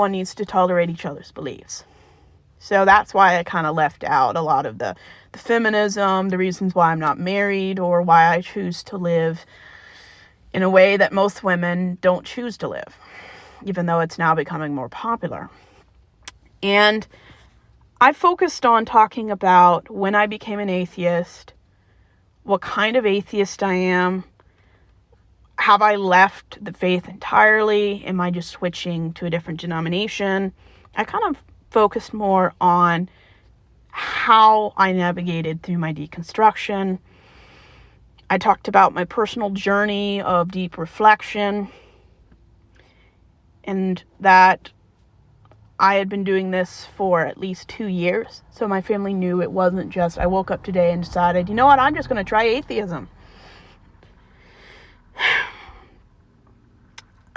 one needs to tolerate each other's beliefs. So that's why I kind of left out a lot of the feminism, the reasons why I'm not married, or why I choose to live in a way that most women don't choose to live, even though it's now becoming more popular. And I focused on talking about when I became an atheist, what kind of atheist I am. Have I left the faith entirely? Am I just switching to a different denomination? I kind of focused more on how I navigated through my deconstruction. I talked about my personal journey of deep reflection, and that I had been doing this for at least 2 years. So my family knew it wasn't just I woke up today and decided, you know what, I'm just going to try atheism.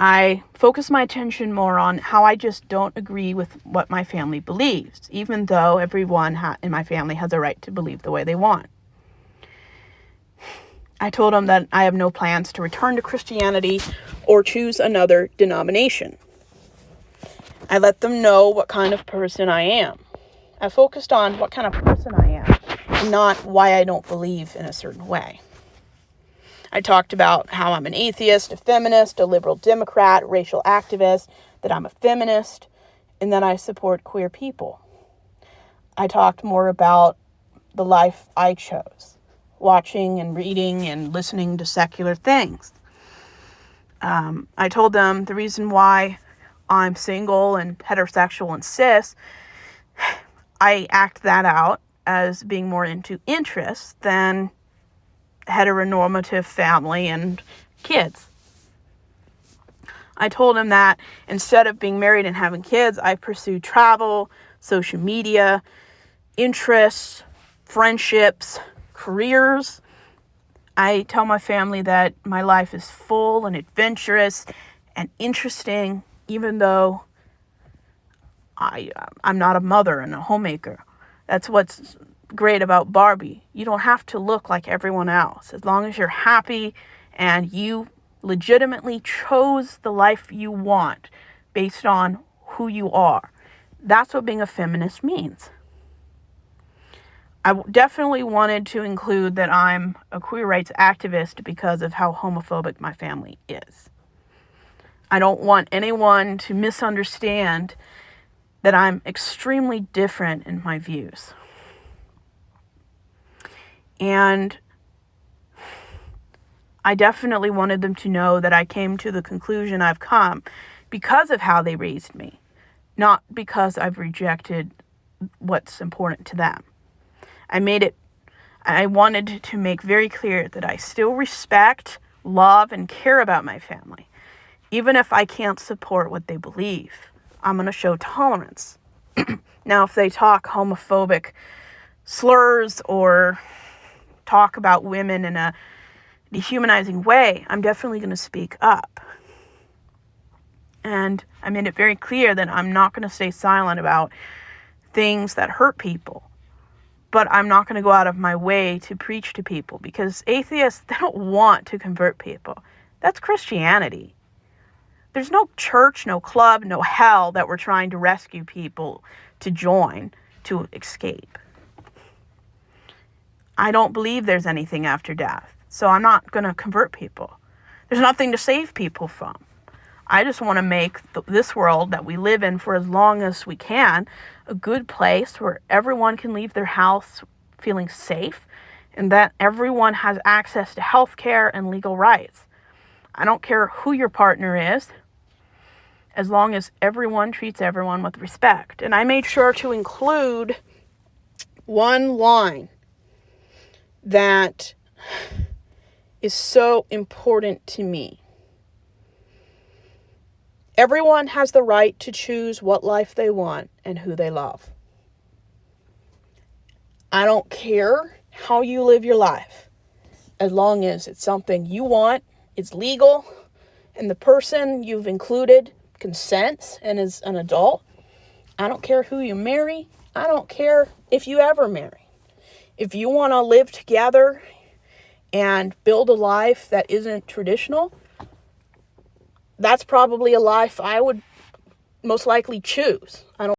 I focus my attention more on how I just don't agree with what my family believes, even though everyone in my family has a right to believe the way they want. I told them that I have no plans to return to Christianity or choose another denomination. I let them know what kind of person I am. I focused on what kind of person I am, not why I don't believe in a certain way. I talked about how I'm an atheist, a feminist, a liberal Democrat, racial activist, that I'm a feminist, and that I support queer people. I talked more about the life I chose, watching and reading and listening to secular things. I told them the reason why I'm single and heterosexual and cis, I act that out as being more into interests than heteronormative family and kids. I told him that instead of being married and having kids, I pursue travel, social media, interests, friendships, careers. I tell my family that my life is full and adventurous and interesting, even though I'm not a mother and a homemaker. That's what's great about Barbie. You don't have to look like everyone else. As long as you're happy and you legitimately chose the life you want based on who you are. That's what being a feminist means. I definitely wanted to include that I'm a queer rights activist because of how homophobic my family is. I don't want anyone to misunderstand that I'm extremely different in my views. And I definitely wanted them to know that I came to the conclusion I've come because of how they raised me, not because I've rejected what's important to them. I wanted to make very clear that I still respect, love, and care about my family. Even if I can't support what they believe, I'm going to show tolerance. Now, if they talk homophobic slurs or talk about women in a dehumanizing way, I'm definitely going to speak up. And I made it very clear that I'm not going to stay silent about things that hurt people. But I'm not going to go out of my way to preach to people, because atheists, they don't want to convert people. That's Christianity. There's no church, no club, no hell that we're trying to rescue people to join, to escape. I don't believe there's anything after death, so I'm not going to convert people. There's nothing to save people from. I just want to make this world that we live in for as long as we can a good place where everyone can leave their house feeling safe and that everyone has access to health care and legal rights. I don't care who your partner is, as long as everyone treats everyone with respect. And I made sure to include one line that is so important to me. Everyone has the right to choose what life they want and who they love. I don't care how you live your life, as long as it's something you want, it's legal, and the person you've included consents and is an adult. I don't care who you marry. I don't care if you ever marry. If you want to live together and build a life that isn't traditional, that's probably a life I would most likely choose. I don't